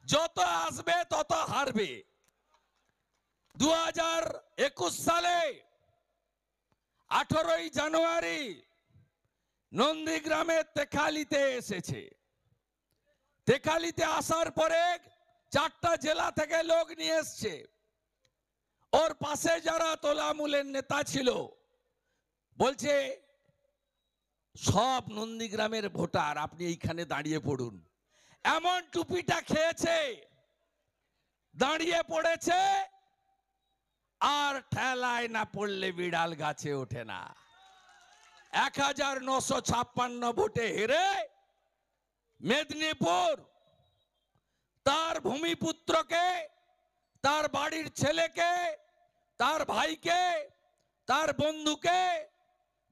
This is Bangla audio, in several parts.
যত আসবে তত হারবে। 2021 সালে 18ই জানুয়ারি নন্দীগ্রামে তেখালিতে এসেছে। তেখালিতে আসার পরে 4টা জেলা থেকে লোক নিয়ে এসছে। ওর পাশে যারা তোলামূলের নেতা ছিল বলছে সব নন্দীগ্রামের ভোটার, আপনি এইখানে দাঁড়িয়ে পড়ুন। এমন টুপিটা খেয়েছে, দাঁড়িয়ে পড়েছে, আর ঠেলায় না পড়লে বিড়াল গাছে ওঠে না। 1956 ভোটে হেরে মেদিনীপুর তার ভূমিপুত্রকে, তার বাড়ির ছেলেকে, তার ভাইকে, তার বন্ধুকে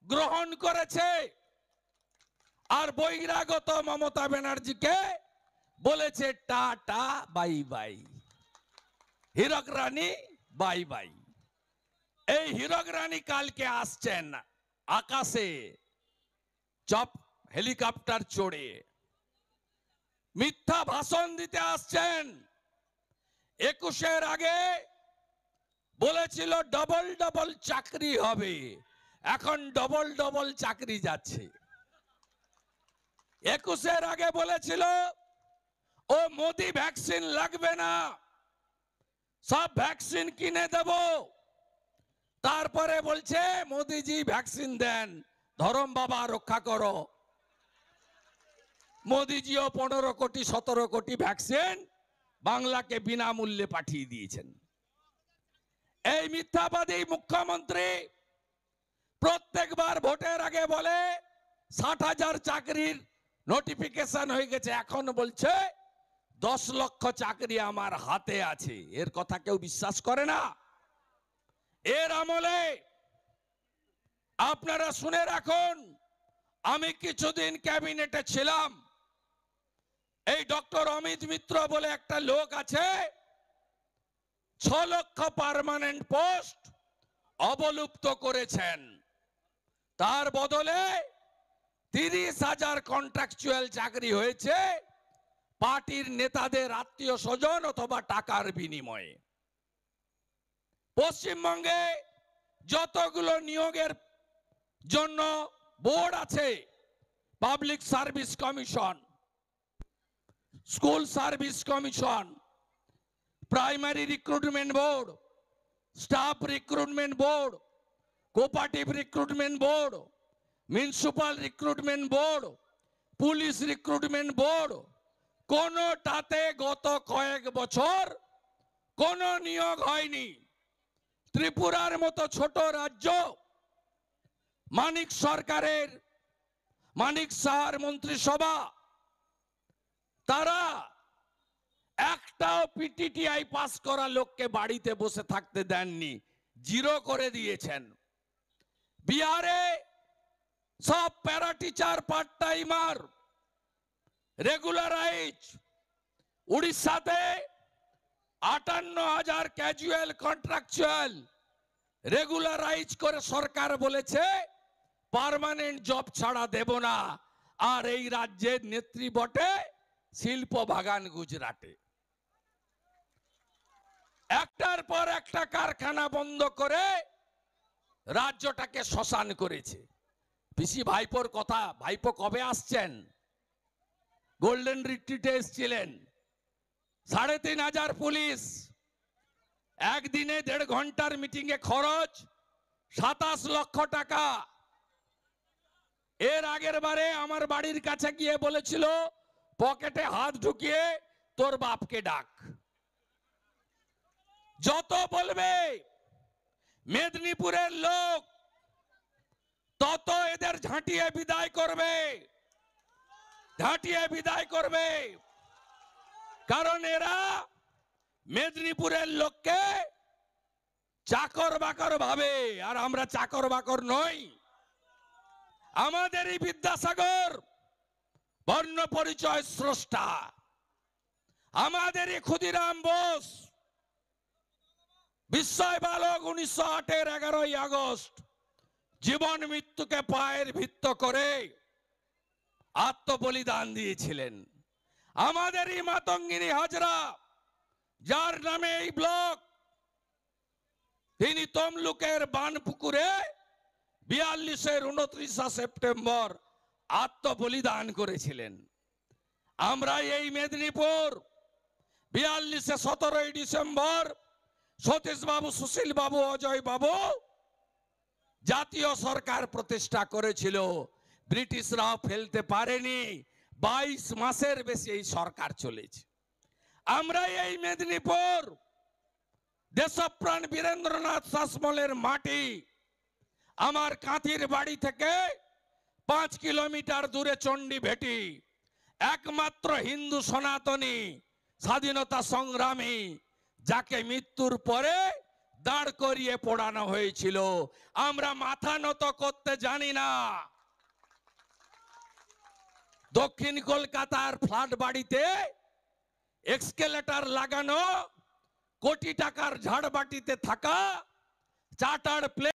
গ্রহণ করেছে। আর বহিরাগত মমতা ব্যানার্জিকে বলেছে টাটা বাই বাই, হীরক রানী বাই বাই। এই হীরক রানী কালকে আসছেন আকাশে চপ হেলিকপ্টার চড়ে, মিথ্যা ভাষণ দিতে আসছেন। 21-এর আগে বলেছিল ডবল ডবল চাকরি হবে, এখন ডবল ডবল চাকরি যাচ্ছে। 21-এর আগে বলেছিল ও মোদি ভ্যাকসিন লাগবে না, সব ভ্যাকসিন কিনে দেব। তারপরে বলছে মোদিজি ভ্যাকসিন দেন, ধরম বাবা রক্ষা করো। মোদিজিও 15 কোটি 17 কোটি ভ্যাকসিন বাংলাকে বিনামূল্যে পাঠিয়ে দিয়েছেন। এই মিথ্যাবাদী মুখ্যমন্ত্রী প্রত্যেকবার ভোটের আগে বলে 60,000 চাকরির নোটিফিকেশন হয়ে গেছে, এখন বলছে 10 লক্ষ চাকরি আমার হাতে আছে। এর কথা কেউ বিশ্বাস করে না। এর আমলে আপনারা শুনে রাখুন, আমি কিছুদিন ক্যাবিনেটে ছিলাম। এই ডক্টর অমিত মিত্র বলে একটা লোক আছে, 6 লক্ষ পার্মানেন্ট পোস্ট অবলুপ্ত করেছেন। তার বদলে 30,000 কন্ট্রাকচুয়াল চাকরি হয়েছে পার্টির নেতাদের আত্মীয় স্বজন অথবা টাকার বিনিময়ে। পশ্চিমবঙ্গে যতগুলো নিয়োগের জন্য বোর্ড আছে, public service commission, school service commission, primary recruitment board, staff recruitment board, cooperative recruitment board, municipal recruitment board, police recruitment board, কোনটাতে গত কয়েক বছর কোনো নিয়োগ হয়নি। ত্রিপুরার মতো ছোট রাজ্য, মানিক সরকারের, মানিক সাহার মন্ত্রিসভা, তারা একটাও পিটিটিআই পাস করা লোককে বাড়িতে বসে থাকতে দেননি, জিরো করে দিয়েছেন। বিহারে সব para teacher part timer regularise. উড়িষ্যাতে 58,000 ক্যাজুয়াল কন্ট্রাকচুয়াল রেগুলারাইজ করে সরকার বলেছে পার্মানেন্ট জব ছাড়া দেব না। আর এই রাজ্যের নেত্রী বটে শিল্প বাগান গুজরাটে। একটার পর একটা কারখানা বন্ধ করে রাজ্যটাকে শ্মশান করেছে। পিসি ভাইপোর কথা, ভাইপো কবে আসছেন? গোল্ডেন রিট্রিটে এসেছিলেন। 3,500 পুলিশ, একদিনে 1.5 ঘন্টার মিটিং এ খরচ 27 লক্ষ টাকা। এর আগের বারে আমার বাড়ির কাছে গিয়ে বলেছিল পকেটে হাত ঢুকিয়ে তোর বাপকে ডাক। যত বলবে মেদিনীপুরের লোক তত এদের ঝাঁটিয়ে বিদায় করবে, ঝাঁটিয়ে বিদায় করবে। কারণ এরা মেদিনীপুরের লোককে চাকর বাকর ভাবে, আর আমরা চাকর বাকর নই। আমাদেরই বিদ্যাসাগর বর্ণ পরিচয় স্রষ্টা, আমাদেরই ক্ষুদিরাম বোস বিস্ময় বালক 1908-এর 11ই আগস্ট জীবন মৃত্যুকে পায়ের ভিত্ত করে আত্মবলিদান দিয়েছিলেন। আমাদেরই মাতঙ্গিনী হাজরা, যার নামে এই ব্লক, তিনি তমলুকের বানপুকুরে 42-এর 29 সেপ্টেম্বর আত্মবলিদান করেছিলেন। আমরা এই মেদিনীপুর 42-এ 17ই ডিসেম্বর সতীশ বাবু, সুশীল বাবু, অজয় বাবু জাতীয় সরকার প্রতিষ্ঠা করেছিল। ব্রিটিশরাও ফেলতে পারেনি। 22 মাসের বেশি এই সরকার চলেছে। আমরা এই মেদিনীপুর দেশপ্রাণ বীরেন্দ্রনাথ শাসমলের মাটি। আমার কাঁথির বাড়ি থেকে 5 কিলোমিটার দূরে চণ্ডী ভেটি, একমাত্র হিন্দু সনাতনী স্বাধীনতা সংগ্রামী, যাকে মৃত্যুর পরে দাঁড় করিয়ে পোড়ানো হয়েছিল। আমরা মাথা নত করতে জানি না। দক্ষিণ কলকাতার ফ্ল্যাট বাড়িতে এক্সকেলেটর লাগানো, কোটি টাকার ঝাড়বাটিতে থাকা চার্টার প্লেন